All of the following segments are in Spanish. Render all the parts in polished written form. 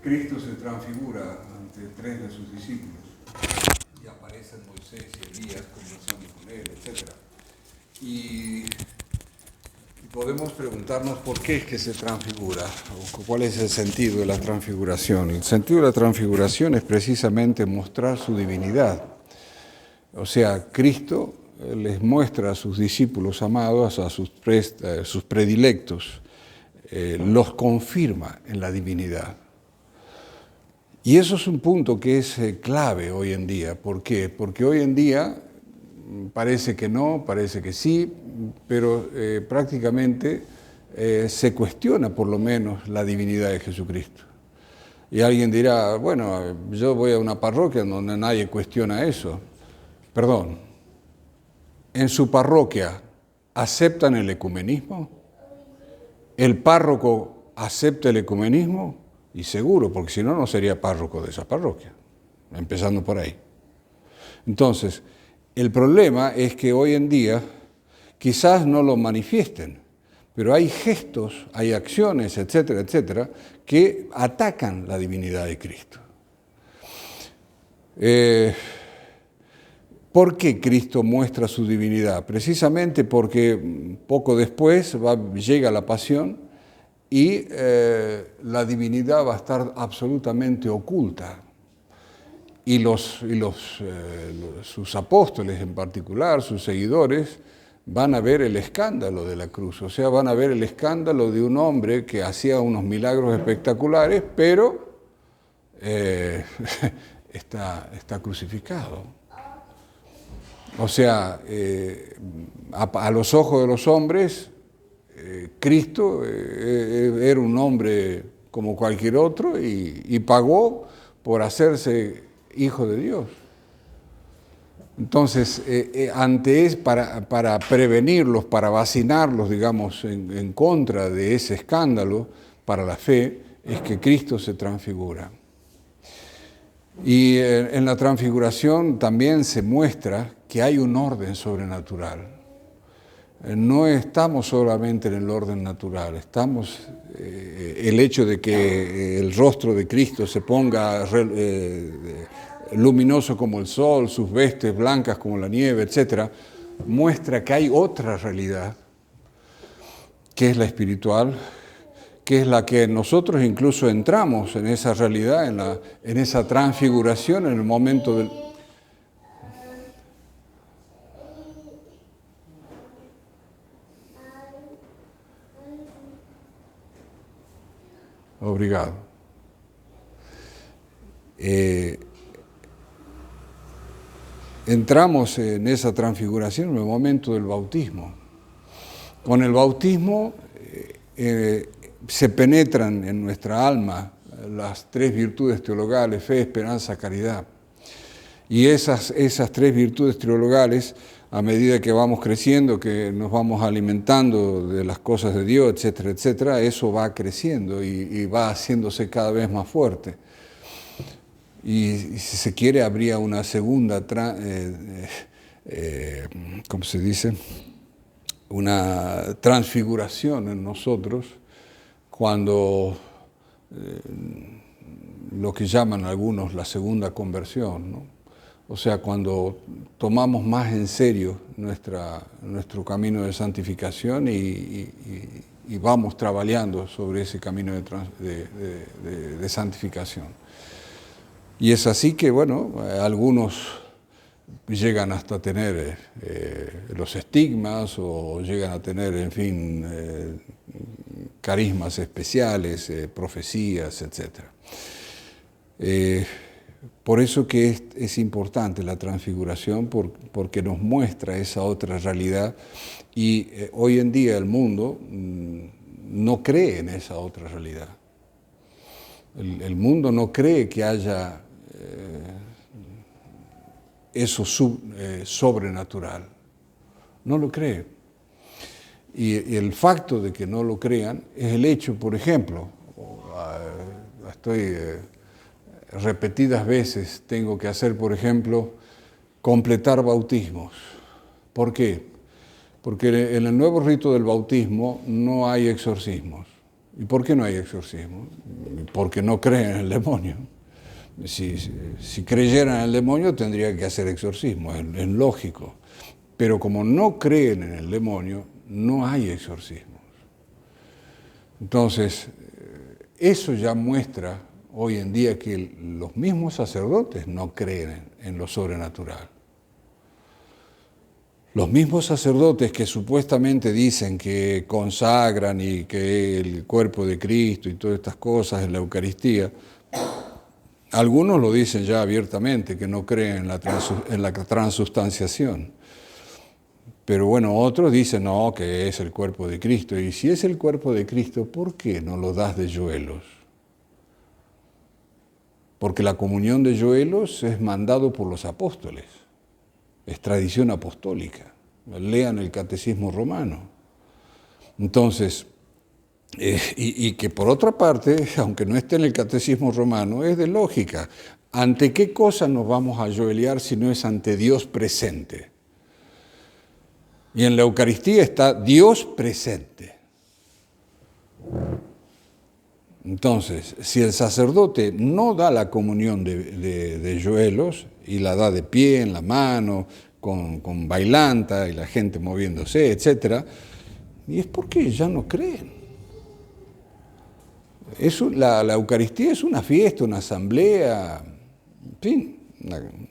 Cristo se transfigura ante tres de sus discípulos y aparecen Moisés y Elías conversando con él, etc. Y podemos preguntarnos por qué es que se transfigura, o cuál es el sentido de la transfiguración. El sentido de la transfiguración es precisamente mostrar su divinidad. O sea, Cristo les muestra a sus discípulos amados, a sus predilectos, los confirma en la divinidad. Y eso es un punto que es clave hoy en día. ¿Por qué? Porque hoy en día parece que no, parece que sí, pero prácticamente se cuestiona por lo menos la divinidad de Jesucristo. Y alguien dirá, bueno, yo voy a una parroquia donde nadie cuestiona eso. Perdón, ¿en su parroquia aceptan el ecumenismo? ¿El párroco acepta el ecumenismo? Y seguro, porque si no, no sería párroco de esa parroquia, empezando por ahí. Entonces, el problema es que hoy en día quizás no lo manifiesten, pero hay gestos, hay acciones, etcétera, etcétera, que atacan la divinidad de Cristo. ¿Por qué Cristo muestra su divinidad? Precisamente porque poco después llega la pasión y la divinidad va a estar absolutamente oculta. Y sus apóstoles en particular, sus seguidores, van a ver el escándalo de la cruz. O sea, van a ver el escándalo de un hombre que hacía unos milagros espectaculares, pero está crucificado. O sea, a los ojos de los hombres, Cristo era un hombre como cualquier otro y pagó por hacerse hijo de Dios. Entonces, para prevenirlos, para vacinarlos, digamos, en contra de ese escándalo para la fe, es que Cristo se transfigura. Y en la transfiguración también se muestra que hay un orden sobrenatural. No estamos solamente en el orden natural, el hecho de que el rostro de Cristo se ponga luminoso como el sol, sus vestes blancas como la nieve, etc., muestra que hay otra realidad, que es la espiritual, que es la que nosotros incluso entramos en esa realidad, en esa transfiguración en el momento del... Obrigado. Entramos en esa transfiguración en el momento del bautismo. Con el bautismo se penetran en nuestra alma las tres virtudes teologales, fe, esperanza, caridad. Y esas tres virtudes teologales, a medida que vamos creciendo, que nos vamos alimentando de las cosas de Dios, etcétera, etcétera, eso va creciendo y va haciéndose cada vez más fuerte. Y si se quiere, habría una segunda, ¿cómo se dice? Una transfiguración en nosotros cuando lo que llaman algunos la segunda conversión, ¿no? O sea, cuando tomamos más en serio nuestro camino de santificación y vamos trabajando sobre ese camino de santificación. Y es así que, bueno, algunos llegan hasta tener los estigmas o llegan a tener, en fin, carismas especiales, profecías, etc. Por eso que es importante la transfiguración, porque nos muestra esa otra realidad y hoy en día el mundo no cree en esa otra realidad. El mundo no cree que haya eso sobrenatural. No lo cree. Y el facto de que no lo crean es el hecho, por ejemplo, repetidas veces tengo que hacer, por ejemplo, completar bautismos. ¿Por qué? Porque en el nuevo rito del bautismo no hay exorcismos. ¿Y por qué no hay exorcismos? porque no creen en el demonio. Si creyeran en el demonio tendría que hacer exorcismo, es lógico. Pero como no creen en el demonio, no hay exorcismos. Entonces, eso ya muestra hoy en día que los mismos sacerdotes no creen en lo sobrenatural. Los mismos sacerdotes que supuestamente dicen que consagran y que el cuerpo de Cristo y todas estas cosas en la Eucaristía, algunos lo dicen ya abiertamente, que no creen en la transustanciación. Pero bueno, otros dicen no, que es el cuerpo de Cristo. Y si es el cuerpo de Cristo, ¿por qué no lo das de yuelos? Porque la comunión de yuelos es mandado por los apóstoles. Es tradición apostólica. Lean el Catecismo Romano. Entonces, y que por otra parte, aunque no esté en el Catecismo Romano, es de lógica. ¿Ante qué cosa nos vamos a yoelear si no es ante Dios presente? Y en la Eucaristía está Dios presente. Entonces, si el sacerdote no da la comunión de yuelos y la da de pie, en la mano, con bailanta y la gente moviéndose, etc., y es porque ya no creen. La Eucaristía es una fiesta, una asamblea, en fin,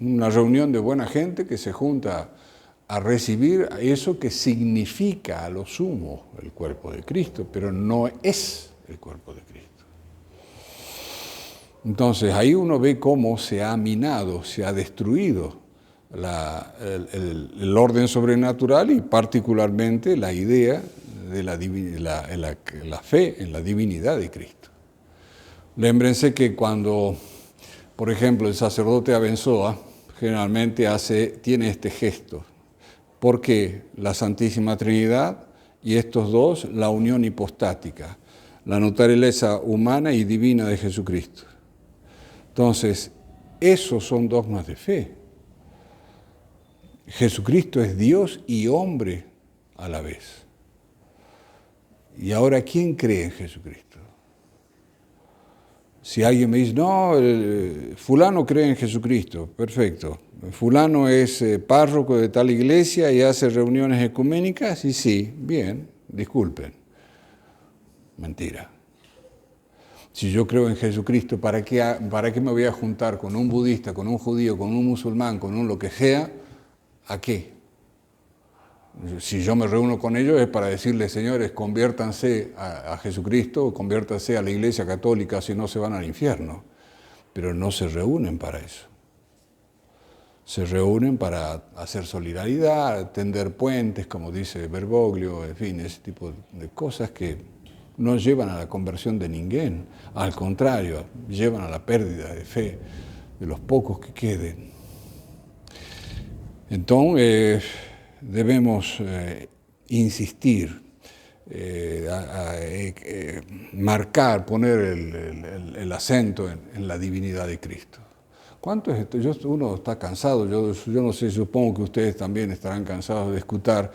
una reunión de buena gente que se junta a recibir eso que significa a lo sumo el cuerpo de Cristo, pero no es el cuerpo de Cristo. Entonces ahí uno ve cómo se ha minado, se ha destruido el orden sobrenatural y particularmente la idea de la fe en la divinidad de Cristo. Lémbrense que cuando, por ejemplo, el sacerdote Abençoa generalmente tiene este gesto, porque la Santísima Trinidad y estos dos, la unión hipostática, la naturaleza humana y divina de Jesucristo. Entonces, esos son dogmas de fe. Jesucristo es Dios y hombre a la vez. Y ahora, ¿quién cree en Jesucristo? Si alguien me dice, no, fulano cree en Jesucristo, perfecto. Fulano es párroco de tal iglesia y hace reuniones ecuménicas, y sí, bien, disculpen. Mentira. Si yo creo en Jesucristo, ¿para qué me voy a juntar con un budista, con un judío, con un musulmán, con un lo que sea? ¿A qué? Si yo me reúno con ellos es para decirles, señores, conviértanse a Jesucristo o conviértanse a la Iglesia Católica, si no se van al infierno. Pero no se reúnen para eso. Se reúnen para hacer solidaridad, tender puentes, como dice Bergoglio, en fin, ese tipo de cosas que no llevan a la conversión de ninguém. Al contrario, llevan a la pérdida de fe de los pocos que queden. Entonces, debemos insistir, marcar, poner el acento en la divinidad de Cristo. ¿Cuánto es esto? Uno está cansado, yo no sé, supongo que ustedes también estarán cansados de escuchar,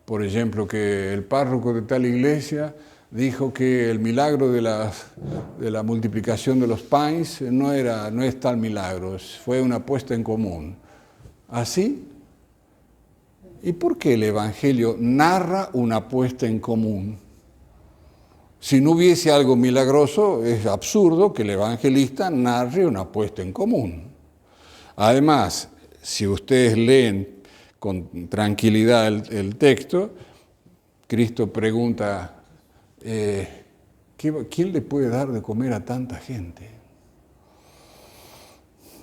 por ejemplo, que el párroco de tal iglesia dijo que el milagro de la multiplicación de los panes no es tal milagro, fue una puesta en común. ¿Así? ¿Y por qué el Evangelio narra una puesta en común? Si no hubiese algo milagroso, es absurdo que el evangelista narre una puesta en común. Además, si ustedes leen con tranquilidad el texto, Cristo pregunta, ¿quién le puede dar de comer a tanta gente?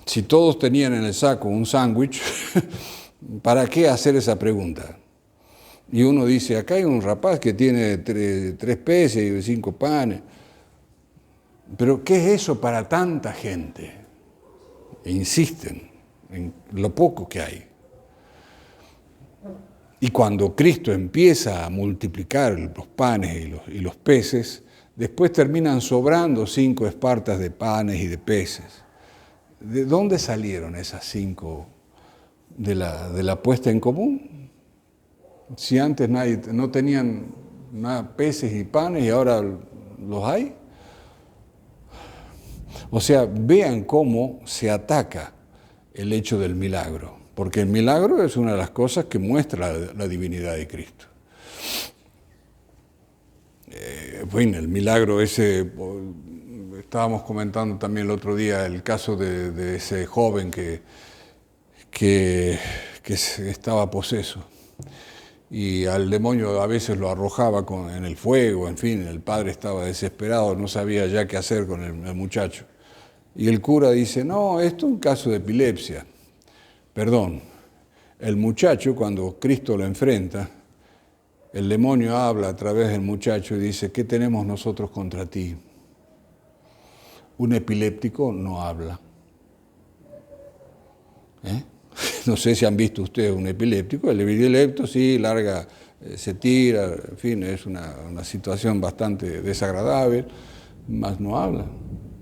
Si todos tenían en el saco un sándwich, ¿para qué hacer esa pregunta? Y uno dice, acá hay un rapaz que tiene 3 peces y 5 panes. Pero ¿qué es eso para tanta gente? E insisten en lo poco que hay. Y cuando Cristo empieza a multiplicar los panes y los peces, después terminan sobrando 5 espartas de panes y de peces. ¿De dónde salieron esas 5 de la puesta en común? Si antes no tenían nada, peces y panes y ahora los hay. O sea, vean cómo se ataca el hecho del milagro, porque el milagro es una de las cosas que muestra la divinidad de Cristo. Bueno, el milagro ese, estábamos comentando también el otro día el caso de ese joven que estaba poseso. Y al demonio a veces lo arrojaba en el fuego, en fin, el padre estaba desesperado, no sabía ya qué hacer con el muchacho. Y el cura dice, no, esto es un caso de epilepsia. Perdón, el muchacho cuando Cristo lo enfrenta, el demonio habla a través del muchacho y dice, ¿qué tenemos nosotros contra ti? Un epiléptico no habla. No sé si han visto ustedes un epiléptico. El epiléptico sí, larga, se tira, en fin, es una situación bastante desagradable, mas no habla.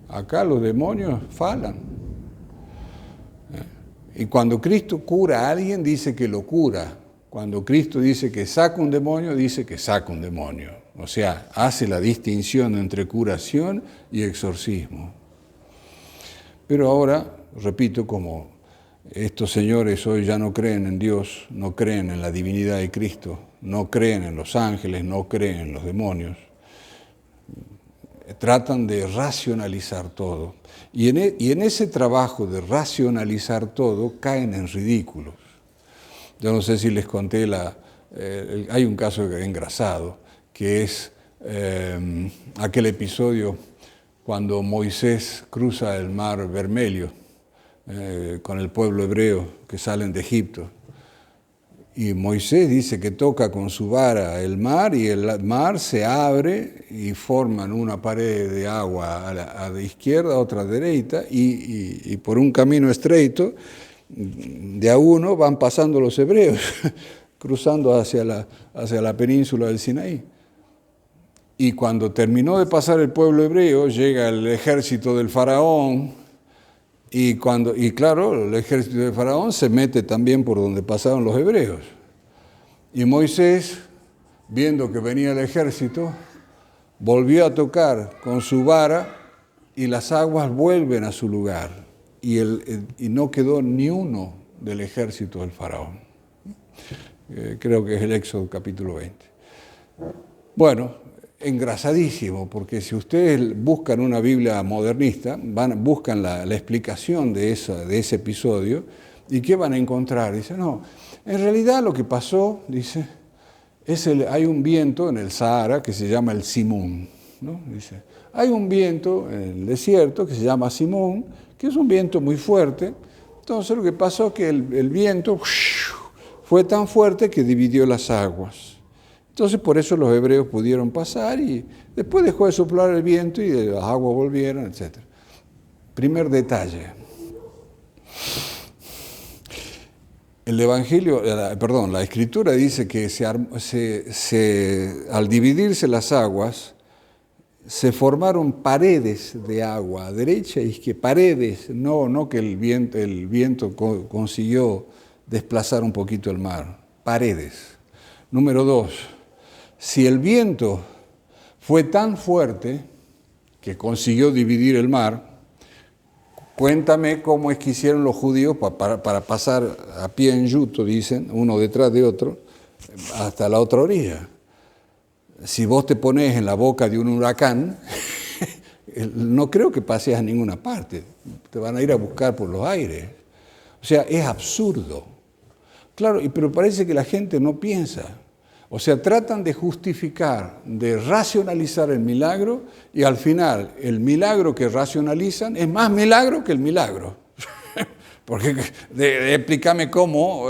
Acá los demonios falan. Y cuando Cristo cura a alguien, dice que lo cura. Cuando Cristo dice que saca un demonio, dice que saca un demonio. O sea, hace la distinción entre curación y exorcismo. Pero ahora, repito, como estos señores hoy ya no creen en Dios, no creen en la divinidad de Cristo, no creen en los ángeles, no creen en los demonios, tratan de racionalizar todo. Y en ese trabajo de racionalizar todo caen en ridículos. Yo no sé si les conté, hay un caso engrasado, que es aquel episodio cuando Moisés cruza el mar Vermelho con el pueblo hebreo que salen de Egipto. Y Moisés dice que toca con su vara el mar y el mar se abre y forman una pared de agua a la izquierda, otra a la derecha, y por un camino estrecho, de a uno van pasando los hebreos, cruzando hacia la península del Sinaí. Y cuando terminó de pasar el pueblo hebreo, llega el ejército del faraón, y claro, el ejército del faraón se mete también por donde pasaron los hebreos. Y Moisés, viendo que venía el ejército, volvió a tocar con su vara y las aguas vuelven a su lugar. Y no quedó ni uno del ejército del faraón. Creo que es el Éxodo capítulo 20. Bueno, engrasadísimo, porque si ustedes buscan una Biblia modernista, buscan la explicación de ese episodio, ¿y qué van a encontrar? Dicen, no, en realidad lo que pasó, dice, hay un viento en el Sahara que se llama el Simón, ¿no? Dice, hay un viento en el desierto que se llama Simón, que es un viento muy fuerte. Entonces lo que pasó es que el viento fue tan fuerte que dividió las aguas. Entonces por eso los hebreos pudieron pasar y después dejó de soplar el viento y las aguas volvieron, etc. Primer detalle. La Escritura dice que al dividirse las aguas, se formaron paredes de agua, derecha y izquierda, paredes, no que el viento consiguió desplazar un poquito el mar, paredes. Número 2, si el viento fue tan fuerte que consiguió dividir el mar, cuéntame cómo es que hicieron los judíos para pasar a pie enjuto, dicen, uno detrás de otro, hasta la otra orilla. Si vos te pones en la boca de un huracán, no creo que pases a ninguna parte. Te van a ir a buscar por los aires. O sea, es absurdo. Claro, pero parece que la gente no piensa. O sea, tratan de justificar, de racionalizar el milagro y al final el milagro que racionalizan es más milagro que el milagro. Porque explícame cómo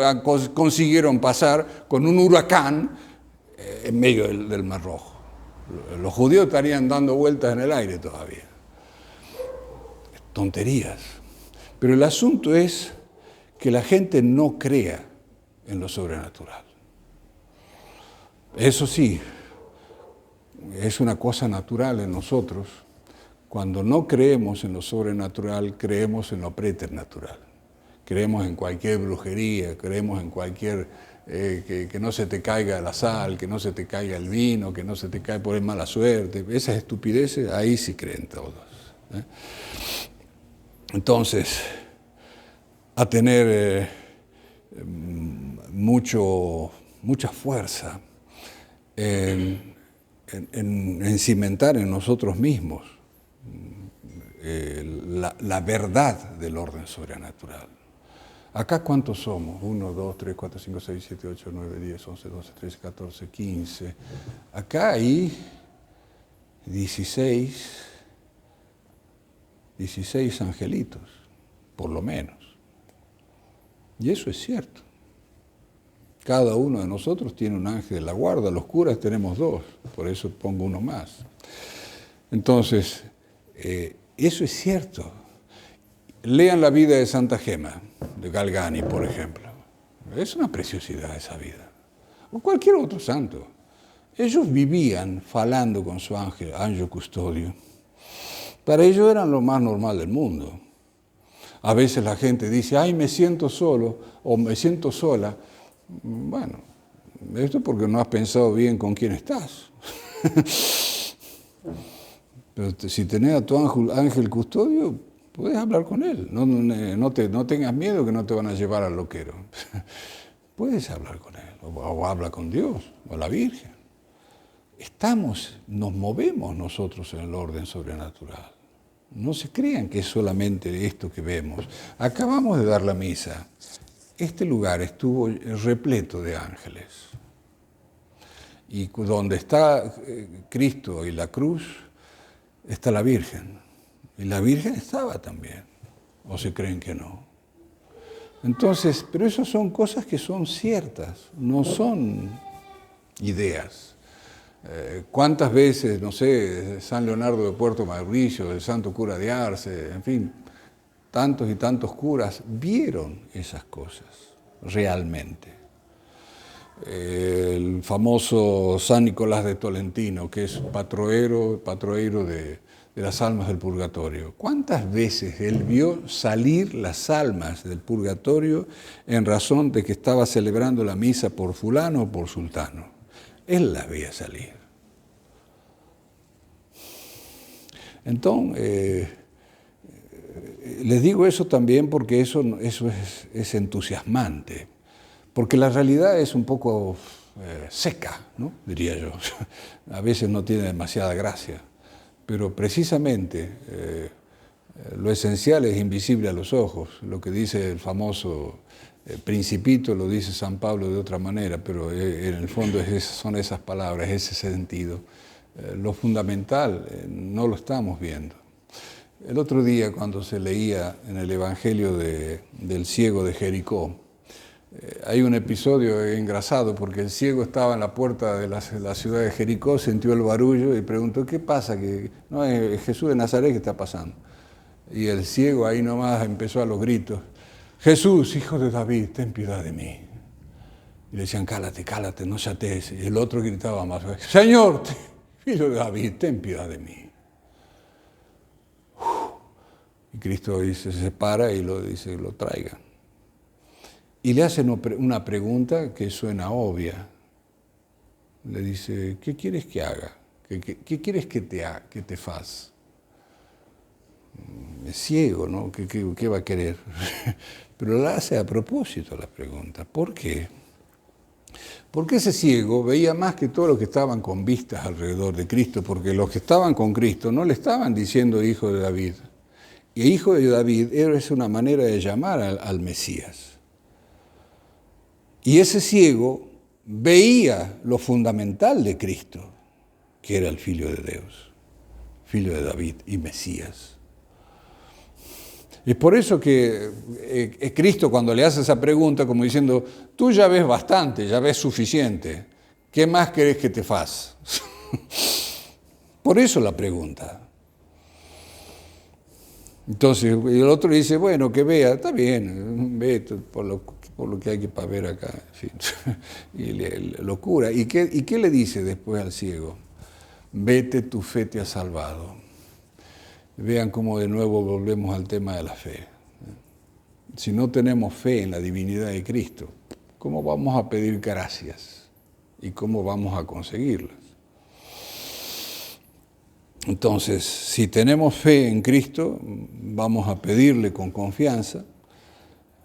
consiguieron pasar con un huracán en medio del Mar Rojo. Los judíos estarían dando vueltas en el aire todavía. Tonterías. Pero el asunto es que la gente no crea en lo sobrenatural. Eso sí, es una cosa natural en nosotros. Cuando no creemos en lo sobrenatural, creemos en lo preternatural. Creemos en cualquier brujería, creemos en cualquier... que no se te caiga la sal, que no se te caiga el vino, que no se te caiga por mala suerte. Esas estupideces, ahí sí creen todos. entonces a tener mucha fuerza en cimentar en nosotros mismos la verdad del orden sobrenatural. Acá, ¿cuántos somos? 1, 2, 3, 4, 5, 6, 7, 8, 9, 10, 11, 12, 13, 14, 15. Acá hay 16 angelitos, por lo menos. Y eso es cierto. Cada uno de nosotros tiene un ángel de la guarda, los curas tenemos 2, por eso pongo uno más. Entonces, eso es cierto. Lean la vida de Santa Gema, de Galgani, por ejemplo. Es una preciosidad esa vida. O cualquier otro santo. Ellos vivían falando con su ángel custodio. Para ellos eran lo más normal del mundo. A veces la gente dice, ay, me siento solo o me siento sola. Bueno, esto es porque no has pensado bien con quién estás. Pero si tenés a tu ángel custodio, puedes hablar con él. No tengas miedo que no te van a llevar al loquero. Puedes hablar con él, o habla con Dios, o la Virgen. Nos movemos nosotros en el orden sobrenatural. No se crean que es solamente esto que vemos. Acabamos de dar la misa. Este lugar estuvo repleto de ángeles. Y donde está Cristo y la cruz, está la Virgen. Y la Virgen estaba también. ¿O se creen que no? Entonces, pero esas son cosas que son ciertas, no son ideas. ¿Cuántas veces, no sé, San Leonardo de Puerto Mauricio, el santo cura de Arce, en fin, tantos y tantos curas vieron esas cosas realmente? El famoso San Nicolás de Tolentino, que es patroero de las almas del purgatorio. ¿Cuántas veces él vio salir las almas del purgatorio en razón de que estaba celebrando la misa por fulano o por sultano? Él las veía salir. Entonces, les digo eso también porque eso es entusiasmante, porque la realidad es un poco seca, ¿no? Diría yo. A veces no tiene demasiada gracia, pero precisamente lo esencial es invisible a los ojos. Lo que dice el famoso Principito lo dice San Pablo de otra manera, pero en el fondo son esas palabras, ese sentido. Lo fundamental no lo estamos viendo. El otro día, cuando se leía en el Evangelio del ciego de Jericó, hay un episodio engrasado porque el ciego estaba en la puerta de la ciudad de Jericó, sintió el barullo y preguntó, ¿qué pasa? No, es Jesús de Nazaret que está pasando. Y el ciego ahí nomás empezó a los gritos, Jesús, hijo de David, ten piedad de mí. Y le decían, cálate, no chatees. Y el otro gritaba más, Señor, hijo de David, ten piedad de mí. Y Cristo se para y lo traiga. Y le hacen una pregunta que suena obvia. Le dice, ¿qué quieres que haga? ¿Qué quieres que te faz? Es ciego, ¿no? ¿Qué va a querer? Pero la hace a propósito la pregunta. ¿Por qué? Porque ese ciego veía más que todos los que estaban con vistas alrededor de Cristo, porque los que estaban con Cristo no le estaban diciendo hijo de David. Y hijo de David es una manera de llamar al Mesías. Y ese ciego veía lo fundamental de Cristo, que era el Filho de Dios, Filho de David y Mesías. Es por eso que Cristo, cuando le hace esa pregunta, como diciendo, tú ya ves bastante, ya ves suficiente, ¿qué más querés que te faz? Por eso la pregunta. Entonces, el otro dice, bueno, que vea, está bien, ve por lo que hay que para ver acá. En fin. Y lo cura. ¿Y qué le dice después al ciego? Vete, tu fe te ha salvado. Vean cómo de nuevo volvemos al tema de la fe. Si no tenemos fe en la divinidad de Cristo, ¿cómo vamos a pedir gracias? ¿Y cómo vamos a conseguirlas? Entonces, si tenemos fe en Cristo, vamos a pedirle con confianza,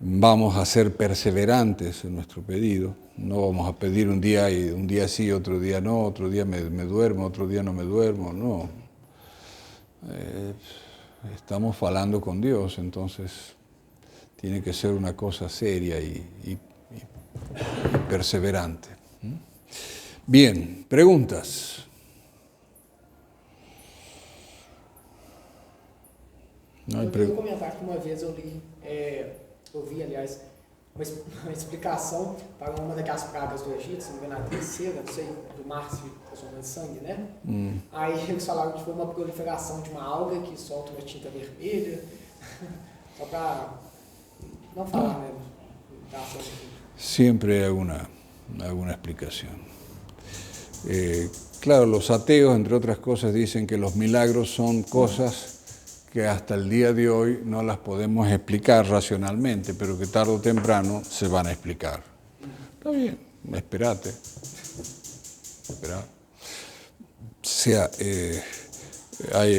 vamos a ser perseverantes en nuestro pedido, no vamos a pedir un día sí, otro día no, otro día me duermo, otro día no me duermo, no. Estamos falando con Dios, entonces tiene que ser una cosa seria y perseverante. Bien, preguntas. Eu vi um comentário que uma vez eu vi, aliás, uma explicação para uma daquelas pragas do Egito, se não me engano, a terceira, não sei, do mar se transformando em sangue, né? Aí eles falaram que foi uma proliferação de uma alga que solta uma tinta vermelha, só para não falar, né? Siempre hay alguna explicación. Claro, los ateos, entre otras cosas, dicen que los milagros son cosas que hasta el día de hoy no las podemos explicar racionalmente, pero que tarde o temprano se van a explicar. Está bien, esperate. Esperá. O sea,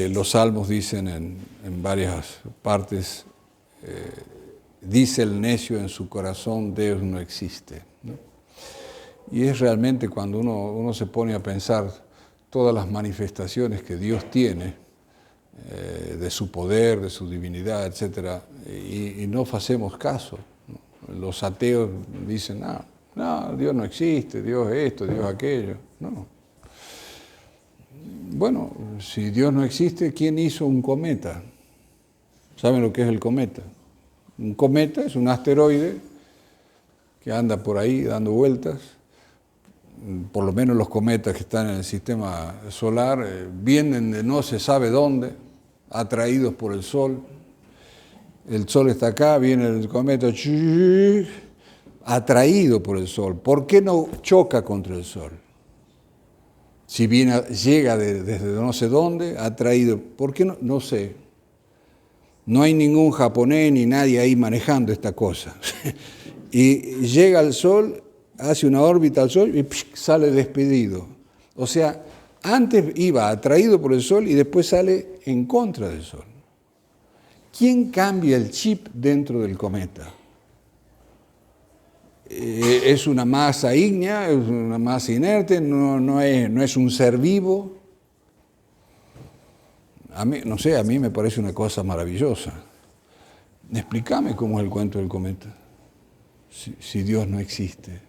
los salmos dicen en varias partes, dice el necio en su corazón, Dios no existe, ¿no? Y es realmente cuando uno se pone a pensar todas las manifestaciones que Dios tiene, de su poder, de su divinidad, etc., y no hacemos caso, ¿no? Los ateos dicen, no, Dios no existe, Dios esto, Dios aquello. No. Bueno, si Dios no existe, ¿quién hizo un cometa? ¿Saben lo que es el cometa? Un cometa es un asteroide que anda por ahí dando vueltas. Por lo menos los cometas que están en el sistema solar vienen de no se sabe dónde, atraídos por el Sol. El Sol está acá, viene el cometa atraído por el Sol. ¿Por qué no choca contra el Sol? Si llega desde no sé dónde, atraído. ¿Por qué no? No sé. No hay ningún japonés ni nadie ahí manejando esta cosa. Y llega al Sol, hace una órbita al Sol y sale despedido. O sea, antes iba atraído por el Sol y después sale en contra del Sol. ¿Quién cambia el chip dentro del cometa? ¿Es una masa ígnea? ¿Es una masa inerte? ¿No es un ser vivo? A mí, no sé, a mí me parece una cosa maravillosa. Explícame cómo es el cuento del cometa. Si Dios no existe.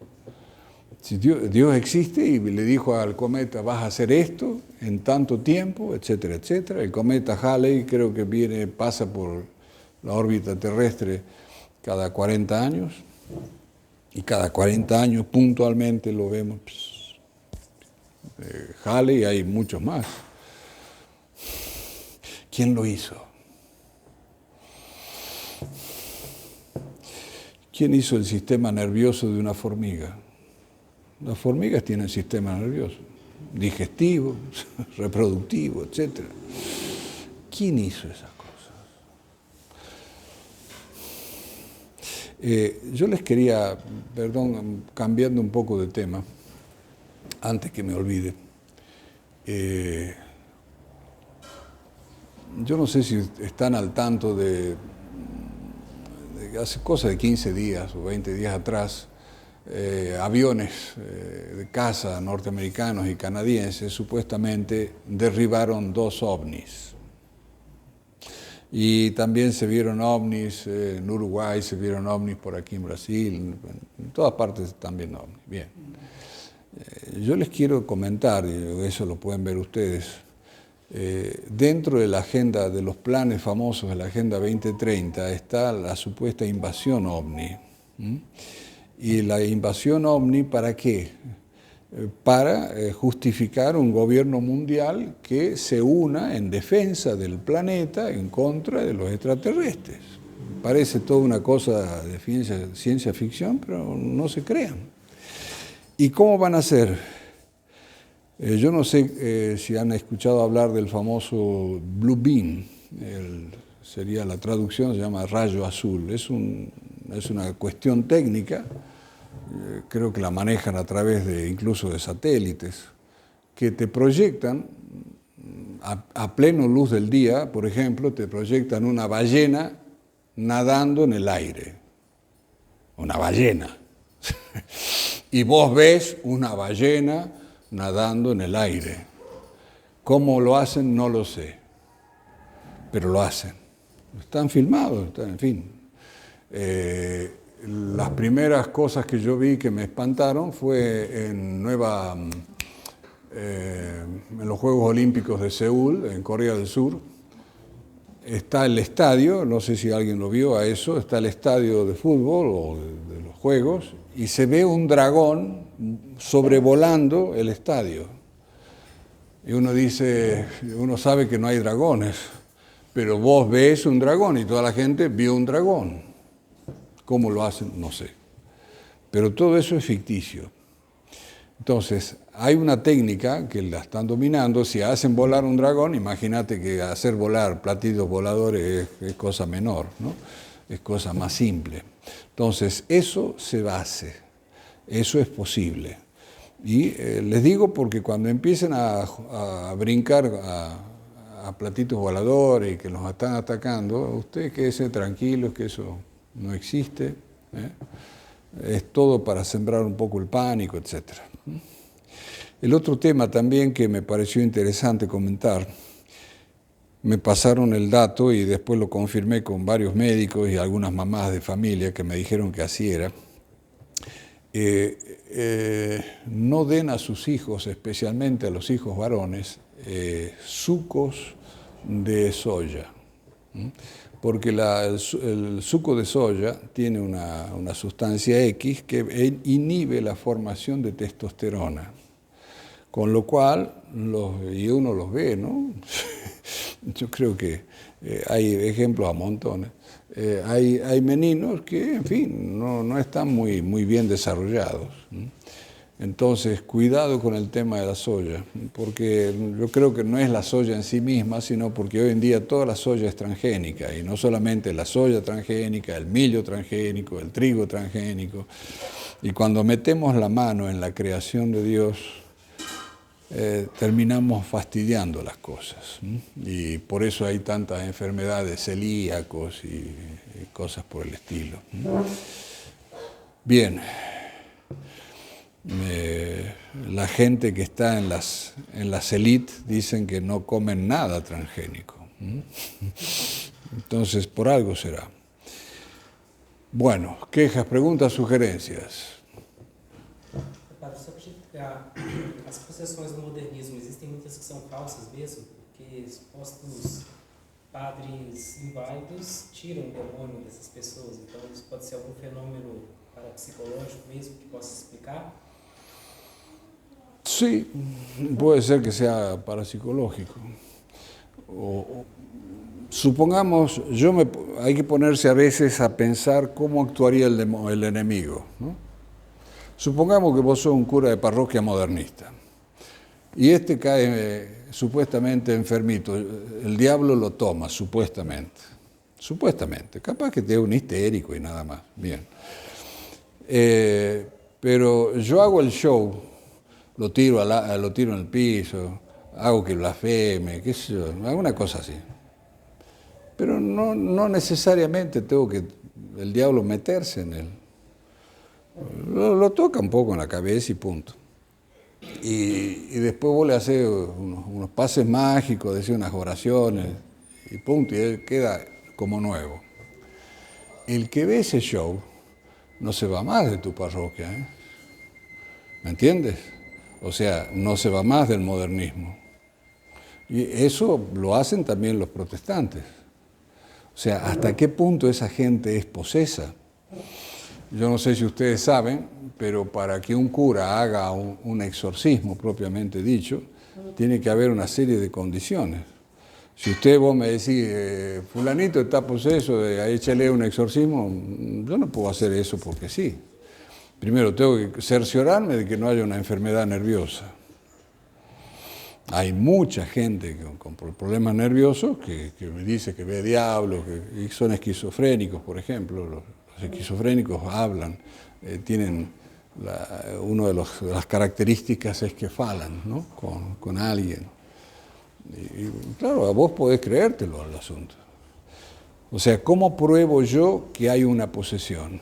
Si Dios existe y le dijo al cometa, vas a hacer esto en tanto tiempo, etcétera, etcétera. El cometa Halley creo que pasa por la órbita terrestre cada 40 años. Y cada 40 años puntualmente lo vemos. Halley, hay muchos más. ¿Quién lo hizo? ¿Quién hizo el sistema nervioso de una formiga? Las formigas tienen sistema nervioso, digestivo, reproductivo, etc. ¿Quién hizo esas cosas? Yo les quería, cambiando un poco de tema, antes que me olvide, yo no sé si están al tanto de hace cosa de 15 días o 20 días atrás, aviones de caza norteamericanos y canadienses supuestamente derribaron 2 ovnis. Y también se vieron ovnis en Uruguay, se vieron ovnis por aquí en Brasil, en todas partes también ovnis. Bien. Yo les quiero comentar, y eso lo pueden ver ustedes, dentro de la agenda, de los planes famosos de la Agenda 2030, está la supuesta invasión ovni. ¿Y la invasión ovni para qué? Para justificar un gobierno mundial que se una en defensa del planeta en contra de los extraterrestres. Parece toda una cosa de ciencia ficción, pero no se crean. ¿Y cómo van a ser? Yo no sé si han escuchado hablar del famoso Blue Beam, sería la traducción, se llama rayo azul. Es una cuestión técnica, creo que la manejan a través incluso de satélites, que te proyectan a pleno luz del día, por ejemplo, te proyectan una ballena nadando en el aire. Una ballena. Y vos ves una ballena nadando en el aire. ¿Cómo lo hacen? No lo sé. Pero lo hacen. Están filmados, en fin. Las primeras cosas que yo vi que me espantaron fue en los Juegos Olímpicos de Seúl, en Corea del Sur. Está el estadio, no sé si alguien lo vio a eso, está el estadio de fútbol o de los Juegos, y se ve un dragón sobrevolando el estadio. Y uno sabe que no hay dragones, pero vos ves un dragón y toda la gente vio un dragón. ¿Cómo lo hacen? No sé. Pero todo eso es ficticio. Entonces, hay una técnica que la están dominando. Si hacen volar un dragón, imagínate que hacer volar platillos voladores es cosa menor, ¿no? Es cosa más simple. Entonces, eso se hace. Eso es posible. Y les digo porque cuando empiecen a brincar a platitos voladores y que los están atacando, ustedes quédense tranquilos que eso no existe. Es todo para sembrar un poco el pánico, etc. El otro tema también que me pareció interesante comentar, me pasaron el dato y después lo confirmé con varios médicos y algunas mamás de familia que me dijeron que así era. No den a sus hijos, especialmente a los hijos varones, sucos de soya, porque el suco de soya tiene una sustancia X que inhibe la formación de testosterona, con lo cual, y uno los ve, ¿no? Yo creo que hay ejemplos a montones. Hay meninos que, en fin, no están muy bien desarrollados. Entonces, cuidado con el tema de la soya, porque yo creo que no es la soya en sí misma, sino porque hoy en día toda la soya es transgénica, y no solamente la soya transgénica, el millo transgénico, el trigo transgénico. Y cuando metemos la mano en la creación de Dios, terminamos fastidiando las cosas. Y por eso hay tantas enfermedades celíacos y cosas por el estilo. Bien. La gente que está en las élites dicen que no comen nada transgénico. Entonces, por algo será. Bueno, quejas, preguntas, sugerencias. Para só para as processões do modernismo, existem muitas que são falsas mesmo, porque supostos padres inválidos tiram o demônio dessas pessoas. Então, isso pode ser algum fenômeno parapsicológico mesmo que possa explicar? Sí, puede ser que sea parapsicológico. Supongamos, hay que ponerse a veces a pensar cómo actuaría el enemigo, ¿no? Supongamos que vos sos un cura de parroquia modernista y cae supuestamente enfermito, el diablo lo toma, supuestamente, capaz que te es un histérico y nada más, bien. Pero yo hago el show, lo tiro en el piso, hago que blasfeme, qué sé yo, alguna cosa así. Pero no necesariamente tengo que el diablo meterse en él. Lo toca un poco en la cabeza y punto. Y después vos le haces unos pases mágicos, decís unas oraciones y punto, y él queda como nuevo. El que ve ese show no se va más de tu parroquia, ¿eh? ¿Me entiendes? O sea, no se va más del modernismo. Y eso lo hacen también los protestantes. O sea, ¿hasta qué punto esa gente es posesa? Yo no sé si ustedes saben, pero para que un cura haga un exorcismo propiamente dicho, tiene que haber una serie de condiciones. Si vos me decís, fulanito está poseso, échale un exorcismo, yo no puedo hacer eso porque sí. Primero tengo que cerciorarme de que no haya una enfermedad nerviosa. Hay mucha gente con problemas nerviosos que me dice que ve diablos, y son esquizofrénicos, por ejemplo. Los esquizofrénicos hablan, tienen una de las características es que falan, ¿no? con alguien. Y claro, a vos podés creértelo al asunto. O sea, ¿cómo pruebo yo que hay una posesión?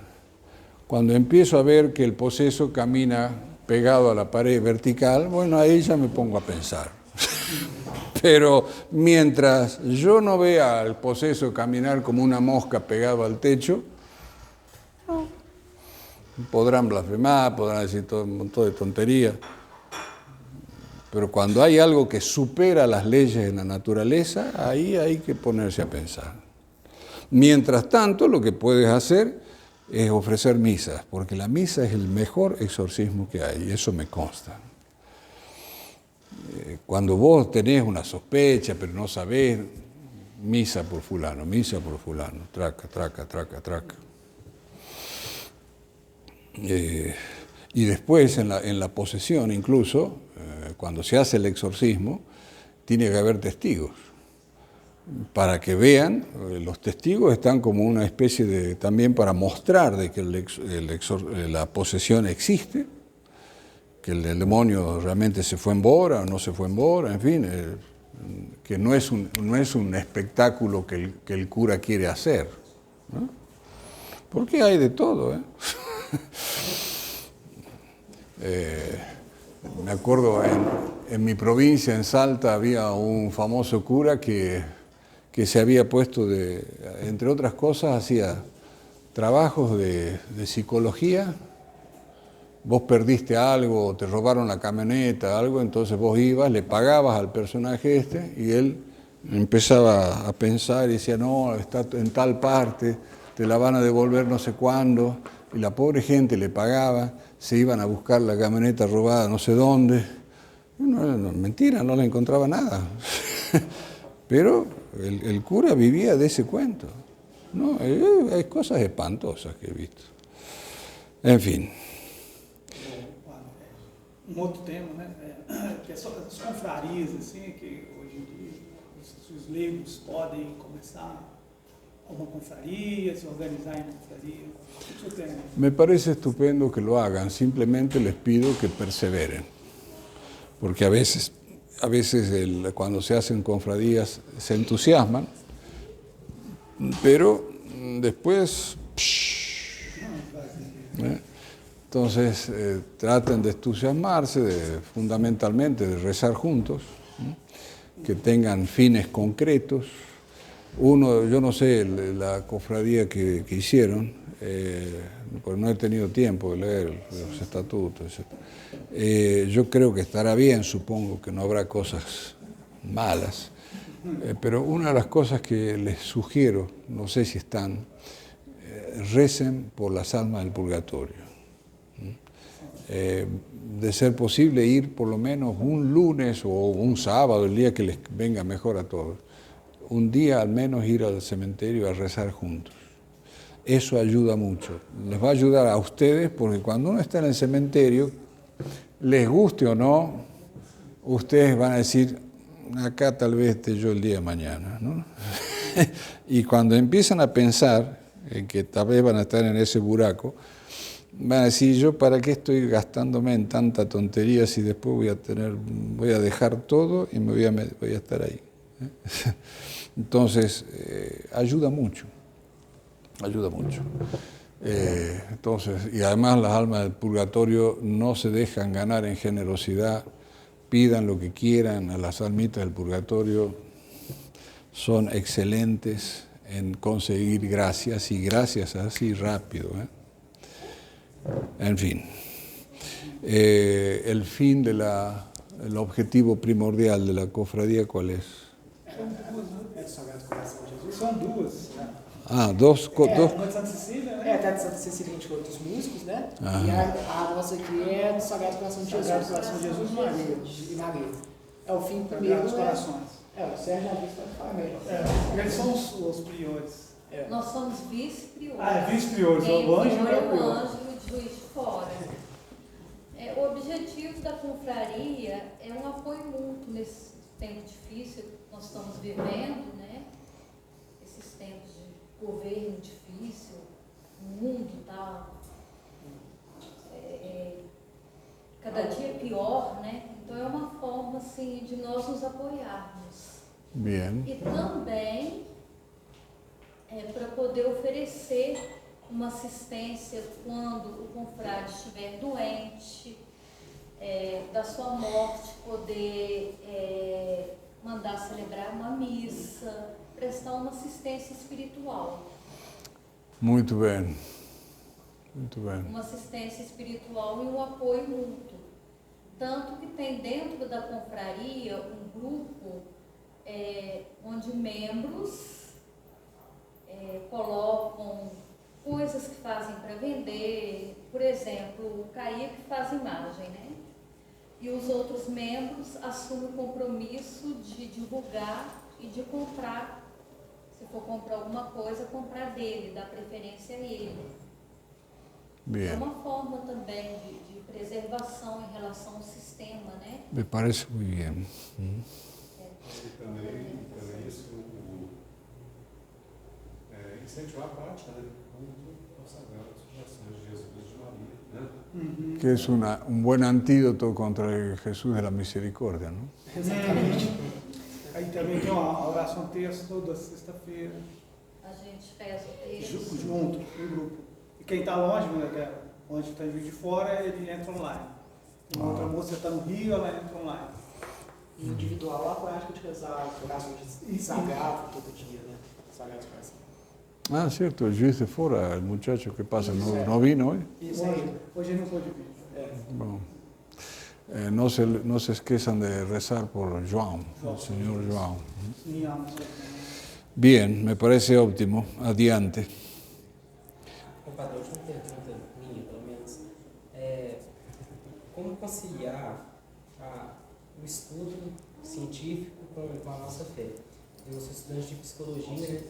Cuando empiezo a ver que el poseso camina pegado a la pared vertical, bueno, ahí ya me pongo a pensar. Pero mientras yo no vea al poseso caminar como una mosca pegado al techo, no. Podrán blasfemar, podrán decir todo un montón de tonterías. Pero cuando hay algo que supera las leyes de la naturaleza, ahí hay que ponerse a pensar. Mientras tanto, lo que puedes hacer es ofrecer misas, porque la misa es el mejor exorcismo que hay, y eso me consta. Cuando vos tenés una sospecha, pero no sabés, misa por fulano, traca, traca, traca, traca. Y después en la posesión incluso, cuando se hace el exorcismo, tiene que haber testigos. Para que vean, los testigos están como una especie de, también para mostrar de que la posesión existe, que el demonio realmente se fue en bora o no se fue en bora, en fin, que no es un espectáculo que el cura quiere hacer, ¿no? Porque hay de todo, me acuerdo en mi provincia, en Salta, había un famoso cura que se había puesto entre otras cosas, hacía trabajos de psicología. Vos perdiste algo, te robaron la camioneta, algo, entonces vos ibas, le pagabas al personaje y él empezaba a pensar y decía, no, está en tal parte, te la van a devolver no sé cuándo, y la pobre gente le pagaba, se iban a buscar la camioneta robada no sé dónde. No, mentira, no le encontraba nada. Pero el cura vivía de ese cuento. No, hay cosas espantosas que he visto. En fin. Outro tema, né? Que é só as confrarias, assim, que hoje em dia os leigos podem começar uma confraria, se organizar em confraria. O que você tem? Me parece estupendo que lo hagan, simplemente les pido que perseveren. Porque a veces cuando se hacen confradías se entusiasman, pero después... Entonces traten de entusiasmarse, fundamentalmente de rezar juntos, que tengan fines concretos. Yo no sé la cofradía que hicieron, porque no he tenido tiempo de leer los estatutos, etc. Yo creo que estará bien, supongo que no habrá cosas malas, pero una de las cosas que les sugiero, no sé si están, recen por las almas del purgatorio. De ser posible ir por lo menos un lunes o un sábado, el día que les venga mejor a todos, un día al menos ir al cementerio a rezar juntos. Eso ayuda mucho. Les va a ayudar a ustedes porque cuando uno está en el cementerio, les guste o no, ustedes van a decir, acá tal vez esté yo el día de mañana, ¿no? Y cuando empiezan a pensar en que tal vez van a estar en ese buraco, van a decir, yo para qué estoy gastándome en tanta tontería si después voy a dejar todo y voy a estar ahí. Entonces, ayuda mucho. Entonces, y además las almas del purgatorio no se dejan ganar en generosidad, pidan lo que quieran a las almitas del purgatorio, son excelentes en conseguir gracias y gracias así rápido, En fin, el fin el objetivo primordial de la cofradía, ¿cuál es? São duas. Ah, dos. Uma de Santa Cecília, né? Tá de Santa Cecília, que a gente falou dos músicos, né? E a nossa aqui é do Sagrado Coração de Jesus. Sagrado Coração de Jesus e Maria. E Maria. É o fim primeiro. Os corações. O Sérgio já disse que falar melhor. Eles são os priores. Nós somos vice-priores. Vice-priores. O Ângelo é o o prior. Ângelo de Juiz de Fora. O objetivo da confraria é um apoio mútuo nesse tempo difícil que nós estamos vivendo, né? Esses tempos de governo difícil, o mundo está cada dia pior, né? Então é uma forma assim de nós nos apoiarmos. Bien. E também para poder oferecer uma assistência quando o confrade estiver doente, da sua morte, poder mandar celebrar uma missa, prestar uma assistência espiritual. Muito bem. Muito bem. Uma assistência espiritual e um apoio mútuo. Tanto que tem dentro da confraria um grupo onde membros colocam coisas que fazem para vender, por exemplo, o Caia que faz imagem, né? E os outros membros assumem o compromisso de divulgar e de comprar, se for comprar alguma coisa, comprar dele, dar preferência a ele. Bien. É uma forma também de preservação em relação ao sistema, né? Me parece muy bien. E também isso, incentivar a prática, né? Consagrados, orações de Jesus e de Maria, né? Que es un buen antídoto contra el Jesús de la misericordia, ¿no? Exatamente. Aí também tem a oração terça toda sexta-feira, A gente reza o texto. junto, em grupo. E quem está longe, onde está em Juiz de Fora, ele entra online. Uma outra moça está no Rio, ela entra online. E individual, a prática de rezar, oração de sagrado todo dia, né? Sagrados coração. Ah, cierto, el juez de Fora, el muchacho que pasa, no vino hoy. Isso aí. Hoje ele não pôde vir. Bueno, no se esquezan de rezar por João, el señor João. Sim, a moça. Bien, me parece óptimo. Adiante. Padre, a última pergunta minha, pelo menos, como conciliar o estudo científico com a nossa fé? Eu sou estudante de psicologia, né?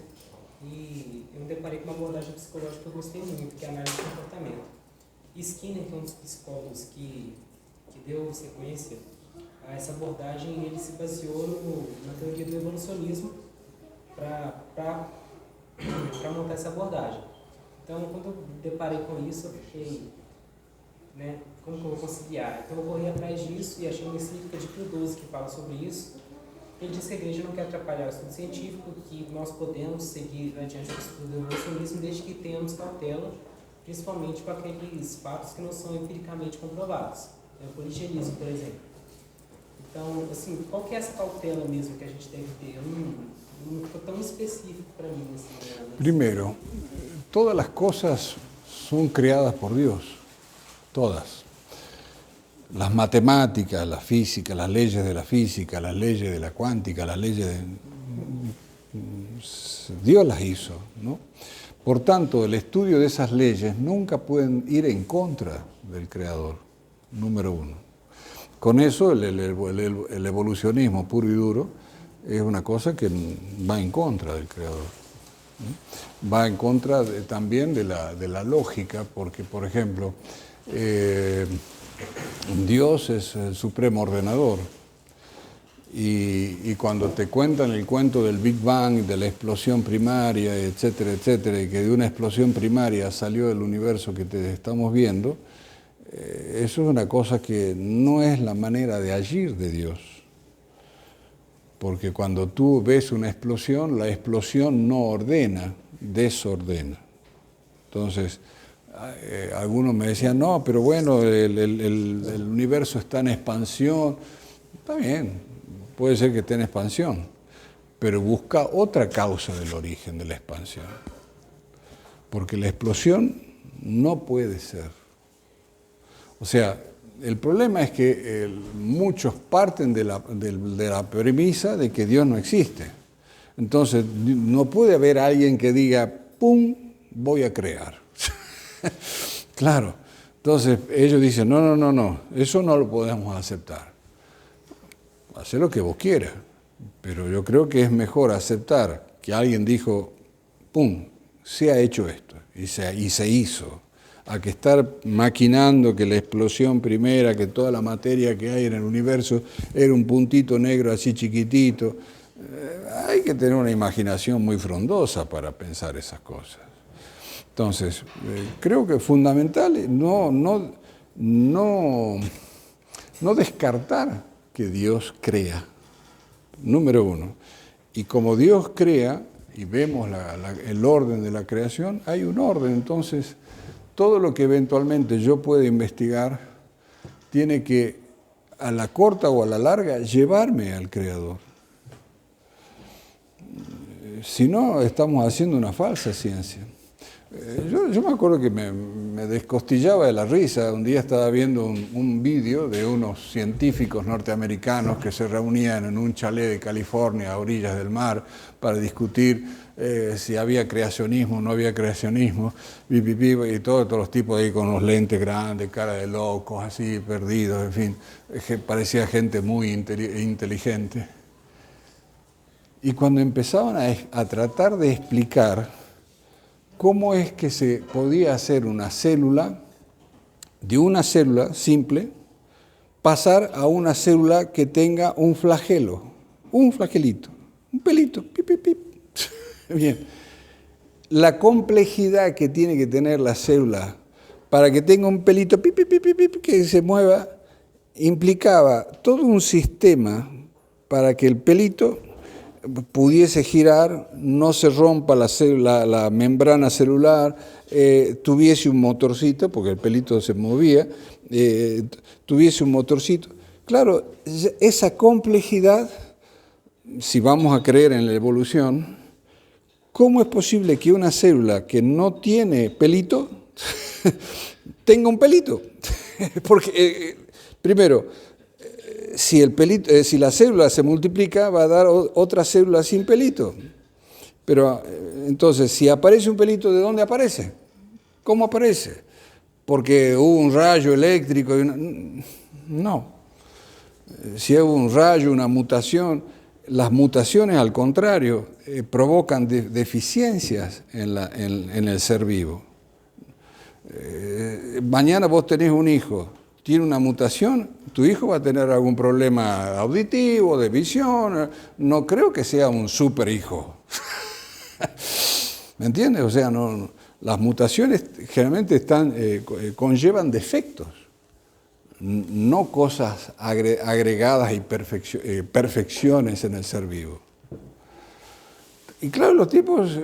E eu me deparei com uma abordagem psicológica que eu gostei muito, que é a análise de comportamento. E Skinner, que é um dos psicólogos que deu sequência a essa abordagem, ele se baseou na teoria do evolucionismo para montar essa abordagem. Então, quando eu me deparei com isso, eu fiquei, né, como que eu vou conciliar? Então, eu corri atrás disso e achei uma encíclica de Pio XII que fala sobre isso. Ele diz que a igreja não quer atrapalhar o estudo científico, que nós podemos seguir adiante o estudo do evolucionismo desde que tenhamos cautela, principalmente com aqueles fatos que não são empiricamente comprovados. É o poligenismo, por exemplo. Então, assim, qual que é essa cautela mesmo que a gente deve ter? Não ficou tão específico para mim. Assim, né? Primero, todas las cosas son creadas por Dios, todas. Las matemáticas, la física, las leyes de la física, las leyes de la cuántica, las leyes de... Dios las hizo, ¿no? Por tanto, el estudio de esas leyes nunca pueden ir en contra del Creador, número uno. Con eso, el evolucionismo puro y duro es una cosa que va en contra del Creador, ¿no? Va en contra también de la lógica, porque, por ejemplo, Dios es el supremo ordenador y cuando te cuentan el cuento del Big Bang, de la explosión primaria, etcétera, etcétera, y que de una explosión primaria salió el universo que estamos viendo, eso es una cosa que no es la manera de agir de Dios. Porque cuando tú ves una explosión, la explosión no ordena, desordena. Entonces, algunos me decían, no, pero bueno, el universo está en expansión. Está bien, puede ser que esté en expansión, pero busca otra causa del origen de la expansión. Porque la explosión no puede ser. O sea, el problema es que muchos parten de la premisa de que Dios no existe. Entonces, no puede haber alguien que diga, ¡pum!, voy a crear. Claro, entonces ellos dicen, no, eso no lo podemos aceptar. Haz lo que vos quieras, pero yo creo que es mejor aceptar que alguien dijo, ¡pum!, se ha hecho esto, y se hizo, a que estar maquinando que la explosión primera, que toda la materia que hay en el universo era un puntito negro así chiquitito. Hay que tener una imaginación muy frondosa para pensar esas cosas. Entonces, creo que es fundamental no descartar que Dios crea, número uno. Y como Dios crea, y vemos el orden de la creación, hay un orden. Entonces, todo lo que eventualmente yo pueda investigar tiene que, a la corta o a la larga, llevarme al Creador. Si no, estamos haciendo una falsa ciencia. Yo me acuerdo que me descostillaba de la risa. Un día estaba viendo un vídeo de unos científicos norteamericanos que se reunían en un chalet de California a orillas del mar para discutir si había creacionismo o no había creacionismo, y todos los tipos ahí con los lentes grandes, cara de locos, así, perdidos, en fin. Parecía gente muy inteligente. Y cuando empezaban a tratar de explicar cómo es que se podía hacer una célula, de una célula simple, pasar a una célula que tenga un flagelo, un flagelito, un pelito, pip, pip, pip. Bien. La complejidad que tiene que tener la célula para que tenga un pelito, pip, pip, pip, pip, pip, que se mueva, implicaba todo un sistema para que el pelito pudiese girar, no se rompa la membrana celular, tuviese un motorcito, porque el pelito se movía, tuviese un motorcito. Claro, esa complejidad, si vamos a creer en la evolución, ¿cómo es posible que una célula que no tiene pelito tenga un pelito? Porque, primero, si la célula se multiplica, va a dar otra célula sin pelito. Pero entonces, si aparece un pelito, ¿de dónde aparece? ¿Cómo aparece? Porque hubo un rayo eléctrico. No. Si hubo un rayo, una mutación, las mutaciones, al contrario, provocan deficiencias en el ser vivo. Mañana vos tenés un hijo, tiene una mutación, tu hijo va a tener algún problema auditivo, de visión. No creo que sea un super hijo. ¿Me entiendes? O sea, no, las mutaciones generalmente conllevan defectos, no cosas agregadas y perfecciones en el ser vivo. Y claro, los tipos,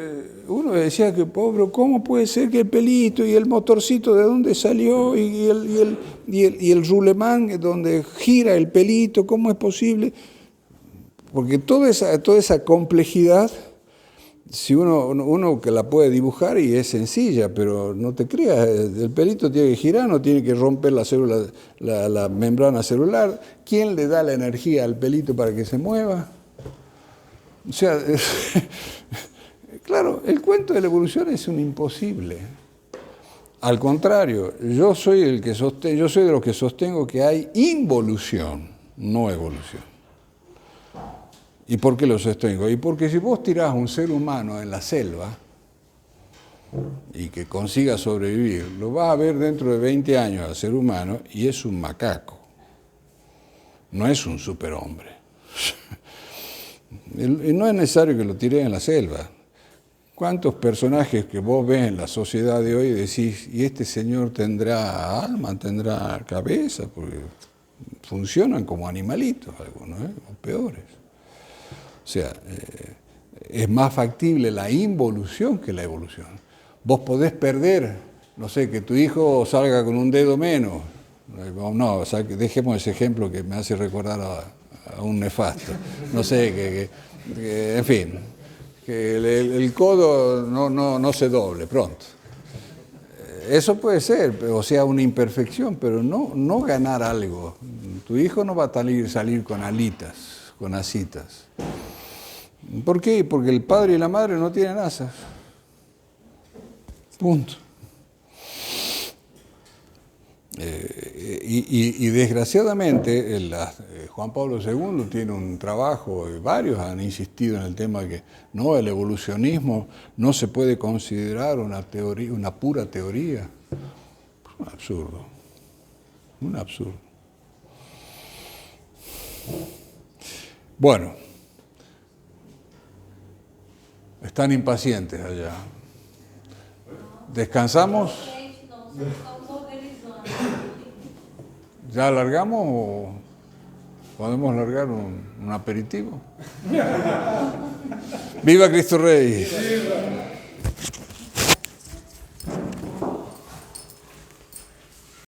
uno decía que, pobre, ¿cómo puede ser que el pelito y el motorcito de dónde salió y el rulemán donde gira el pelito, cómo es posible? Porque toda esa complejidad, si uno que la puede dibujar y es sencilla, pero no te creas, el pelito tiene que girar, no tiene que romper la célula, la membrana celular. ¿Quién le da la energía al pelito para que se mueva? O sea, claro, el cuento de la evolución es un imposible. Al contrario, yo soy de los que sostengo que hay involución, no evolución. ¿Y por qué lo sostengo? Y porque si vos tirás a un ser humano en la selva y que consiga sobrevivir, lo vas a ver dentro de 20 años al ser humano y es un macaco, no es un superhombre. Y no es necesario que lo tires en la selva. ¿Cuántos personajes que vos ves en la sociedad de hoy decís, y este señor tendrá alma, tendrá cabeza? Porque funcionan como animalitos algunos, o peores. O sea, es más factible la involución que la evolución. Vos podés perder, no sé, que tu hijo salga con un dedo menos. No, o sea, dejemos ese ejemplo que me hace recordar a un nefasto. No sé, en fin, que el codo no se doble pronto. Eso puede ser, o sea, una imperfección, pero no ganar algo. Tu hijo no va a salir con alitas, con asitas. ¿Por qué? Porque el padre y la madre no tienen asas. Punto. Y desgraciadamente Juan Pablo II tiene un trabajo, y varios han insistido en el tema que no, el evolucionismo no se puede considerar una teoría, una pura teoría. Un absurdo, un absurdo. Bueno, están impacientes allá. ¿Descansamos? ¿Ya alargamos o podemos largar un aperitivo? Viva Cristo Rey. Viva.